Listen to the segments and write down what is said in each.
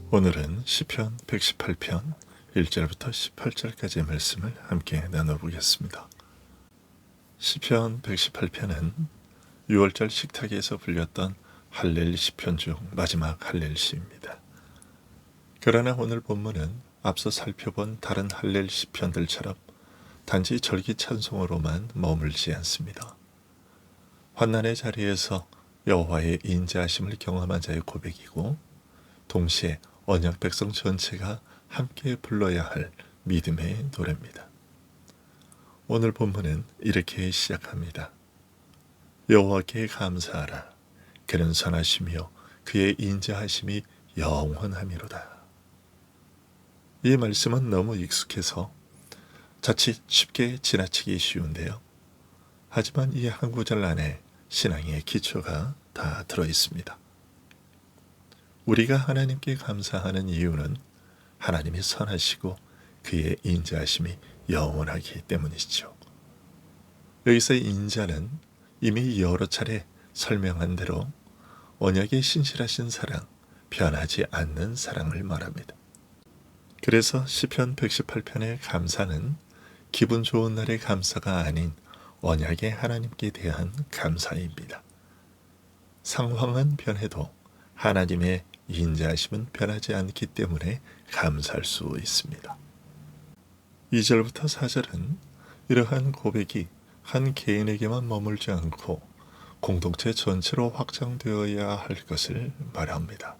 오늘은 시편 118편 1절부터 18절까지의 말씀을 함께 나눠보겠습니다. 시편 118편은 6월절 식탁에서 불렸던 할렐 시편 중 마지막 할렐 시입니다. 그러나 오늘 본문은 앞서 살펴본 다른 할렐 시편들처럼 단지 절기 찬송으로만 머물지 않습니다. 환난의 자리에서 여호와의 인자하심을 경험한 자의 고백이고, 동시에 언약 백성 전체가 함께 불러야 할 믿음의 노래입니다. 오늘 본문은 이렇게 시작합니다. 여호와께 감사하라. 그는 선하시며 그의 인자하심이 영원하미로다. 이 말씀은 너무 익숙해서 자칫 쉽게 지나치기 쉬운데요. 하지만 이 한 구절 안에 신앙의 기초가 다 들어 있습니다. 우리가 하나님께 감사하는 이유는 하나님이 선하시고 그의 인자하심이 영원하기 때문이죠. 여기서의 인자는 이미 여러 차례 설명한 대로 언약의 신실하신 사랑, 변하지 않는 사랑을 말합니다. 그래서 시편 118편의 감사는 기분 좋은 날의 감사가 아닌 언약의 하나님께 대한 감사입니다. 상황은 변해도 하나님의 인자하심은 변하지 않기 때문에 감사할 수 있습니다. 2절부터 4절은 이러한 고백이 한 개인에게만 머물지 않고 공동체 전체로 확장되어야 할 것을 말합니다.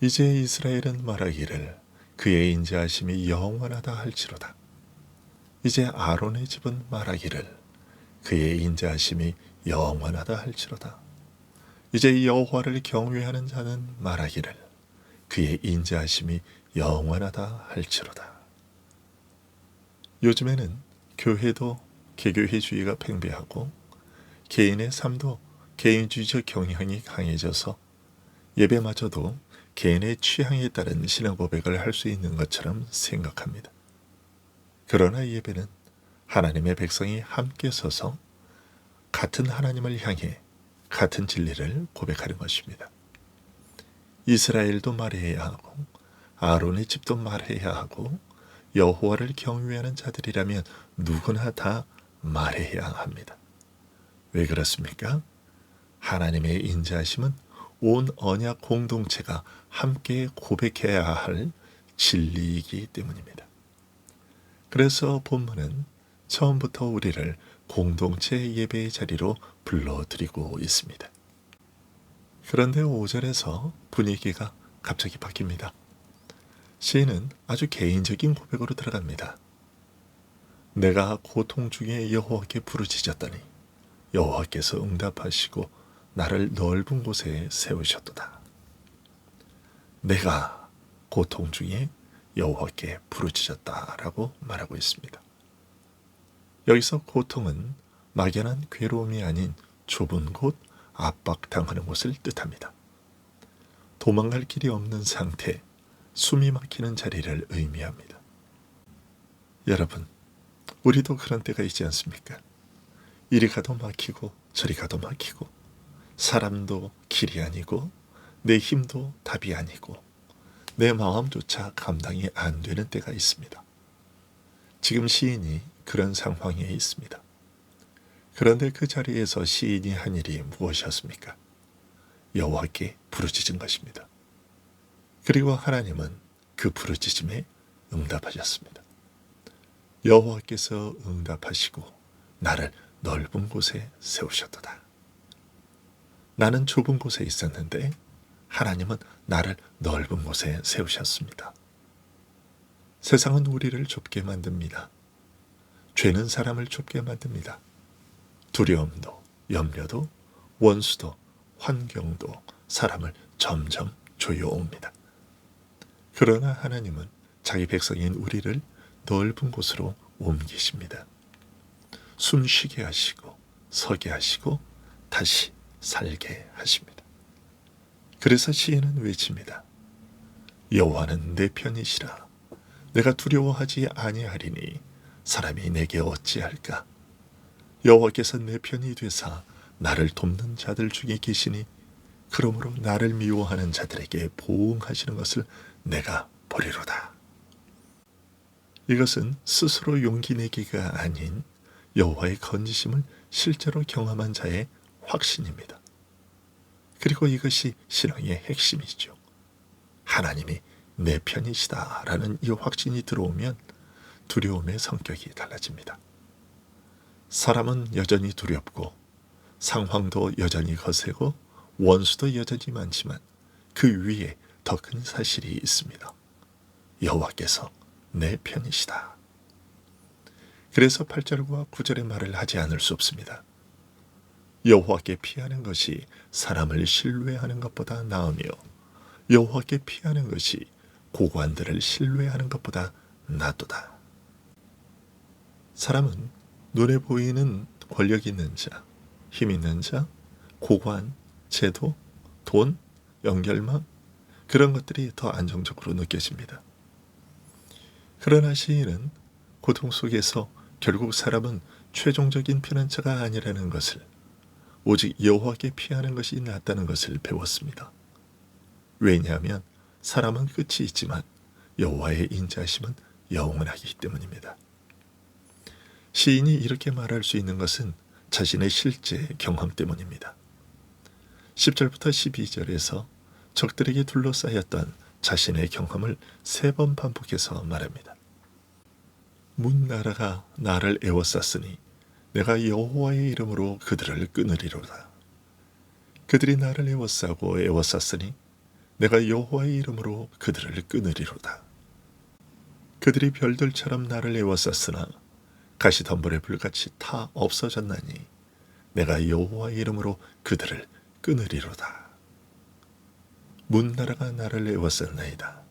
이제 이스라엘은 말하기를 그의 인자하심이 영원하다 할지로다. 이제 아론의 집은 말하기를 그의 인자하심이 영원하다 할지로다. 이제 여호와를 경외하는 자는 말하기를 그의 인자하심이 영원하다 할지로다. 요즘에는 교회도 개교회주의가 팽배하고 개인의 삶도 개인주의적 경향이 강해져서 예배마저도 개인의 취향에 따른 신앙 고백을 할 수 있는 것처럼 생각합니다. 그러나 예배는 하나님의 백성이 함께 서서 같은 하나님을 향해 같은 진리를 고백하는 것입니다. 이스라엘도 말해야 하고 아론의 집도 말해야 하고 여호와를 경외하는 자들이라면 누구나 다 말해야 합니다. 왜 그렇습니까? 하나님의 인자하심은 온 언약 공동체가 함께 고백해야 할 진리이기 때문입니다. 그래서 본문은 처음부터 우리를 공동체 예배의 자리로 불러드리고 있습니다. 그런데 5절에서 분위기가 갑자기 바뀝니다. 시인은 아주 개인적인 고백으로 들어갑니다. 내가 고통 중에 여호와께 부르짖었더니 여호와께서 응답하시고 나를 넓은 곳에 세우셨도다. 내가 고통 중에 여호와께 부르짖었다라고 말하고 있습니다. 여기서 고통은 막연한 괴로움이 아닌 좁은 곳, 압박당하는 곳을 뜻합니다. 도망갈 길이 없는 상태, 숨이 막히는 자리를 의미합니다. 여러분, 우리도 그런 때가 있지 않습니까? 이리 가도 막히고 저리 가도 막히고 사람도 길이 아니고 내 힘도 답이 아니고 내 마음조차 감당이 안 되는 때가 있습니다. 지금 시인이 그런 상황에 있습니다. 그런데 그 자리에서 시인이 한 일이 무엇이었습니까? 여호와께 부르짖은 것입니다. 그리고 하나님은 그 부르짖음에 응답하셨습니다. 여호와께서 응답하시고 나를 넓은 곳에 세우셨도다. 나는 좁은 곳에 있었는데 하나님은 나를 넓은 곳에 세우셨습니다. 세상은 우리를 좁게 만듭니다. 죄는 사람을 좁게 만듭니다. 두려움도, 염려도, 원수도, 환경도 사람을 점점 조여옵니다. 그러나 하나님은 자기 백성인 우리를 넓은 곳으로 옮기십니다. 숨쉬게 하시고 서게 하시고 다시 살게 하십니다. 그래서 시인은 외칩니다. 여호와는 내 편이시라. 내가 두려워하지 아니하리니 사람이 내게 어찌할까? 여호와께서 내 편이 되사 나를 돕는 자들 중에 계시니 그러므로 나를 미워하는 자들에게 보응하시는 것을 내가 보리로다. 이것은 스스로 용기 내기가 아닌 여호와의 건지심을 실제로 경험한 자의 확신입니다. 그리고 이것이 신앙의 핵심이죠. 하나님이 내 편이시다라는 이 확신이 들어오면 두려움의 성격이 달라집니다. 사람은 여전히 두렵고 상황도 여전히 거세고 원수도 여전히 많지만 그 위에 더 큰 사실이 있습니다. 여호와께서 내 편이시다. 그래서 8절과 9절의 말을 하지 않을 수 없습니다. 여호와께 피하는 것이 사람을 신뢰하는 것보다 나으며 여호와께 피하는 것이 고관들을 신뢰하는 것보다 낫도다. 사람은 눈에 보이는 권력 있는 자, 힘 있는 자, 고관, 제도, 돈, 연결망 그런 것들이 더 안정적으로 느껴집니다. 그러나 시인은 고통 속에서 결국 사람은 최종적인 피난처가 아니라는 것을, 오직 여호와께 피하는 것이 낫다는 것을 배웠습니다. 왜냐하면 사람은 끝이 있지만 여호와의 인자하심은 영원하기 때문입니다. 시인이 이렇게 말할 수 있는 것은 자신의 실제 경험 때문입니다. 10절부터 12절에서 적들에게 둘러싸였던 자신의 경험을 3번 반복해서 말합니다. 문 나라가 나를 애워쌌으니 내가 여호와의 이름으로 그들을 끊으리로다. 그들이 나를 애워쌌으니 내가 여호와의 이름으로 그들을 끊으리로다. 그들이 별들처럼 나를 애워쌌으나 가시덤불의 불같이 타 없어졌나니 내가 여호와의 이름으로 그들을 끊으리로다. 문 나라가 나를 애워쌌나이다.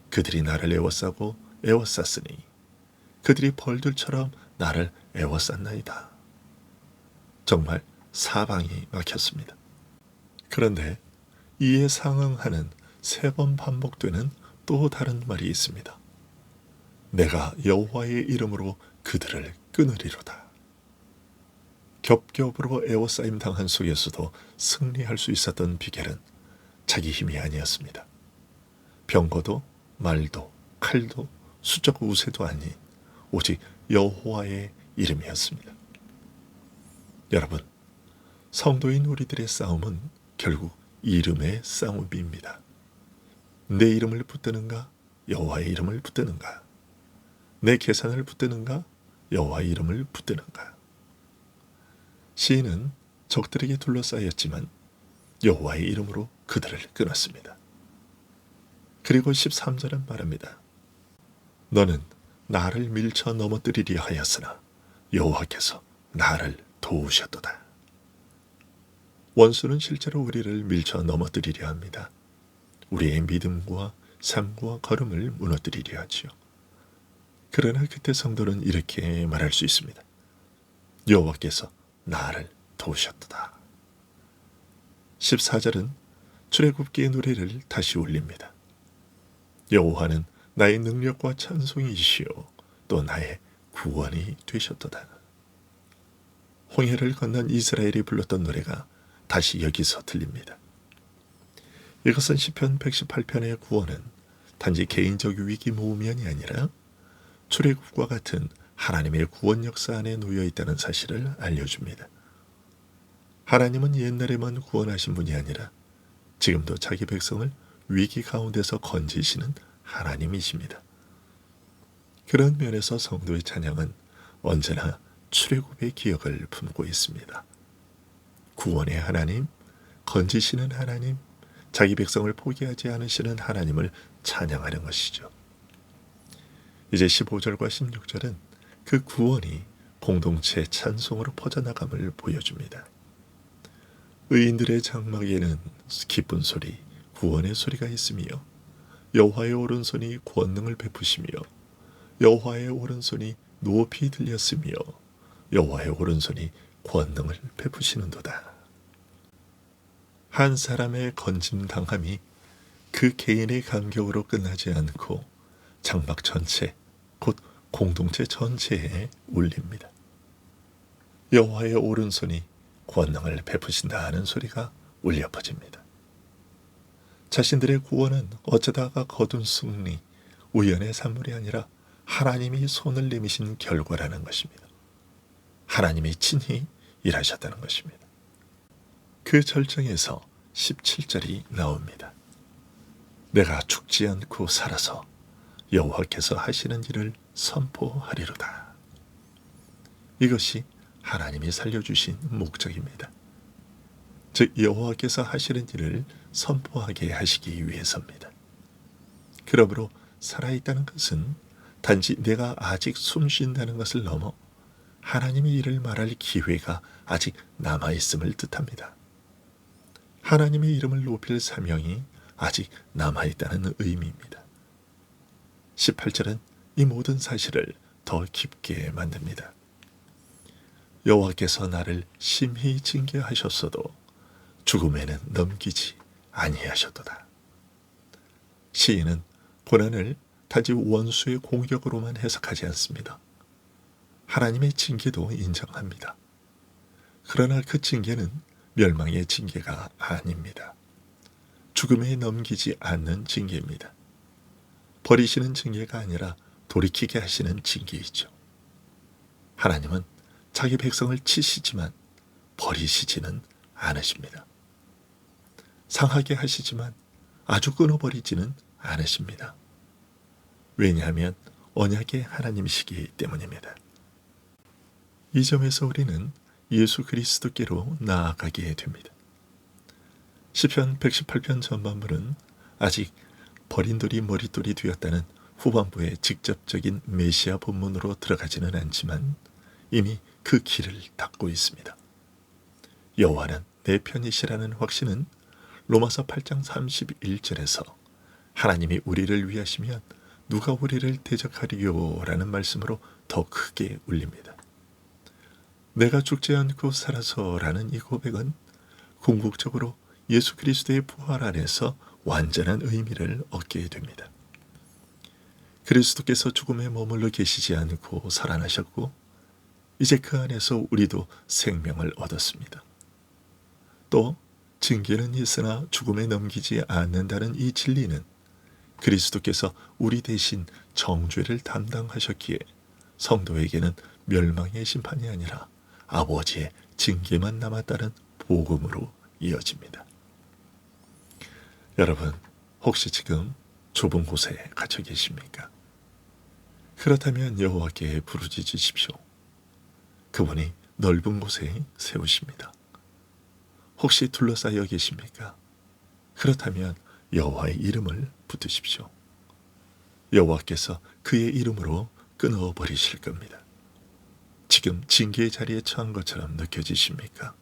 그들이 나를 애워쌌으니 그들이 벌들처럼 나를 애워쌌나이다. 정말 사방이 막혔습니다. 그런데 이에 상응하는 3번 반복되는 또 다른 말이 있습니다. 내가 여호와의 이름으로 그들을 끊으리로다. 겹겹으로 애워싸임 당한 속에서도 승리할 수 있었던 비결은 자기 힘이 아니었습니다. 병거도 말도 칼도 수적 우세도 아닌 오직 여호와의 이름이었습니다. 여러분, 성도인 우리들의 싸움은 결국 이름의 싸움입니다. 내 이름을 붙드는가? 여호와의 이름을 붙드는가? 내 계산을 붙드는가? 여호와의 이름을 붙드는가? 시인은 적들에게 둘러싸였지만 여호와의 이름으로 그들을 끊었습니다. 그리고 13절은 말합니다. 너는 나를 밀쳐 넘어뜨리려 하였으나 여호와께서 나를 도우셨도다. 원수는 실제로 우리를 밀쳐 넘어뜨리려 합니다. 우리의 믿음과 삶과 걸음을 무너뜨리려 하지요. 그러나 그때 성도는 이렇게 말할 수 있습니다. 여호와께서 나를 도우셨도다. 14절은 출애굽기의 노래를 다시 올립니다. 여호와는 나의 능력과 찬송이시오 또 나의 구원이 되셨도다. 홍해를 건넌 이스라엘이 불렀던 노래가 다시 여기서 들립니다. 이것은 시편 118편의 구원은 단지 개인적 위기 모면이 아니라 출애굽과 같은 하나님의 구원 역사 안에 놓여 있다는 사실을 알려줍니다. 하나님은 옛날에만 구원하신 분이 아니라 지금도 자기 백성을 위기 가운데서 건지시는 하나님이십니다. 그런 면에서 성도의 찬양은 언제나 출애굽의 기억을 품고 있습니다. 구원의 하나님, 건지시는 하나님, 자기 백성을 포기하지 않으시는 하나님을 찬양하는 것이죠. 이제 15절과 16절은 그 구원이 공동체 찬송으로 퍼져나감을 보여줍니다. 의인들의 장막에는 기쁜 소리, 구원의 소리가 있으며 여호와의 오른손이 권능을 베푸시며 여호와의 오른손이 높이 들렸으며 여호와의 오른손이 권능을 베푸시는도다. 한 사람의 건짐당함이 그 개인의 간격으로 끝나지 않고 장막 전체, 곧 공동체 전체에 울립니다. 여호와의 오른손이 권능을 베푸신다 하는 소리가 울려 퍼집니다. 자신들의 구원은 어쩌다가 거둔 승리, 우연의 산물이 아니라 하나님이 손을 내미신 결과라는 것입니다. 하나님이 친히 일하셨다는 것입니다. 그 절정에서 17절이 나옵니다. 내가 죽지 않고 살아서 여호와께서 하시는 일을 선포하리로다. 이것이 하나님이 살려주신 목적입니다. 즉 여호와께서 하시는 일을 선포하게 하시기 위해서입니다. 그러므로 살아있다는 것은 단지 내가 아직 숨쉰다는 것을 넘어 하나님의 일을 말할 기회가 아직 남아있음을 뜻합니다. 하나님의 이름을 높일 사명이 아직 남아있다는 의미입니다. 18절은 이 모든 사실을 더 깊게 만듭니다. 여호와께서 나를 심히 징계하셨어도 죽음에는 넘기지 아니하셨도다. 시인은 고난을 단지 원수의 공격으로만 해석하지 않습니다. 하나님의 징계도 인정합니다. 그러나 그 징계는 멸망의 징계가 아닙니다. 죽음에 넘기지 않는 징계입니다. 버리시는 징계가 아니라 돌이키게 하시는 징계이죠. 하나님은 자기 백성을 치시지만 버리시지는 않으십니다. 상하게 하시지만 아주 끊어버리지는 않으십니다. 왜냐하면 언약의 하나님이시기 때문입니다. 이 점에서 우리는 예수 그리스도께로 나아가게 됩니다. 시편 118편 전반부는 아직 버린 돌이 머릿돌이 되었다는 후반부의 직접적인 메시아 본문으로 들어가지는 않지만 이미 그 길을 닫고 있습니다. 여호와는 내 편이시라는 확신은 로마서 8장 31절에서 하나님이 우리를 위하시면 누가 우리를 대적하리요 라는 말씀으로 더 크게 울립니다. 내가 죽지 않고 살아서 라는 이 고백은 궁극적으로 예수 그리스도의 부활 안에서 완전한 의미를 얻게 됩니다. 그리스도께서 죽음에 머물러 계시지 않고 살아나셨고 이제 그 안에서 우리도 생명을 얻었습니다. 또 징계는 있으나 죽음에 넘기지 않는다는 이 진리는 그리스도께서 우리 대신 정죄를 담당하셨기에 성도에게는 멸망의 심판이 아니라 아버지의 징계만 남았다는 복음으로 이어집니다. 여러분, 혹시 지금 좁은 곳에 갇혀 계십니까? 그렇다면 여호와께 부르짖으십시오. 그분이 넓은 곳에 세우십니다. 혹시 둘러싸여 계십니까? 그렇다면 여호와의 이름을 붙드십시오. 여호와께서 그의 이름으로 끊어버리실 겁니다. 지금 징계의 자리에 처한 것처럼 느껴지십니까?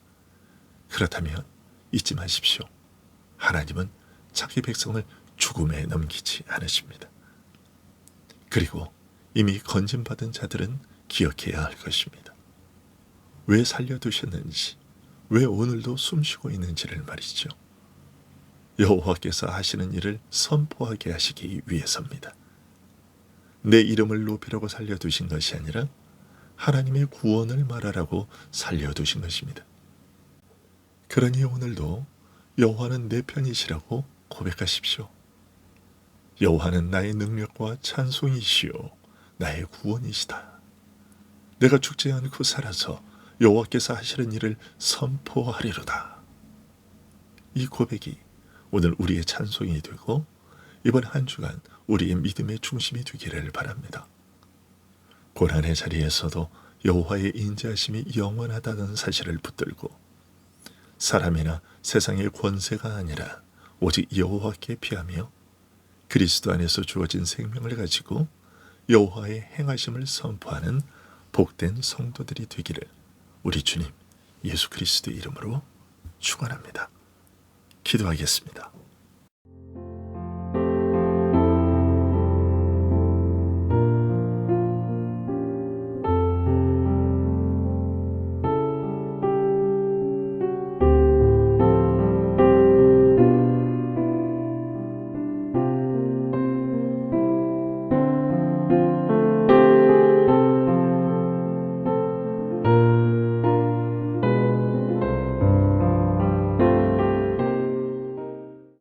그렇다면 잊지 마십시오. 하나님은 자기 백성을 죽음에 넘기지 않으십니다. 그리고 이미 건진받은 자들은 기억해야 할 것입니다. 왜 살려두셨는지, 왜 오늘도 숨쉬고 있는지를 말이죠. 여호와께서 하시는 일을 선포하게 하시기 위해서입니다. 내 이름을 높이려고 살려두신 것이 아니라 하나님의 구원을 말하라고 살려두신 것입니다. 그러니 오늘도 여호와는 내 편이시라고 고백하십시오. 여호와는 나의 능력과 찬송이시요 나의 구원이시다. 내가 죽지 않고 살아서 여호와께서 하시는 일을 선포하리로다. 이 고백이 오늘 우리의 찬송이 되고 이번 한 주간 우리의 믿음의 중심이 되기를 바랍니다. 고난의 자리에서도 여호와의 인자하심이 영원하다는 사실을 붙들고 사람이나 세상의 권세가 아니라 오직 여호와께 피하며 그리스도 안에서 주어진 생명을 가지고 여호와의 행하심을 선포하는 복된 성도들이 되기를 우리 주님 예수 그리스도의 이름으로 축원합니다. 기도하겠습니다.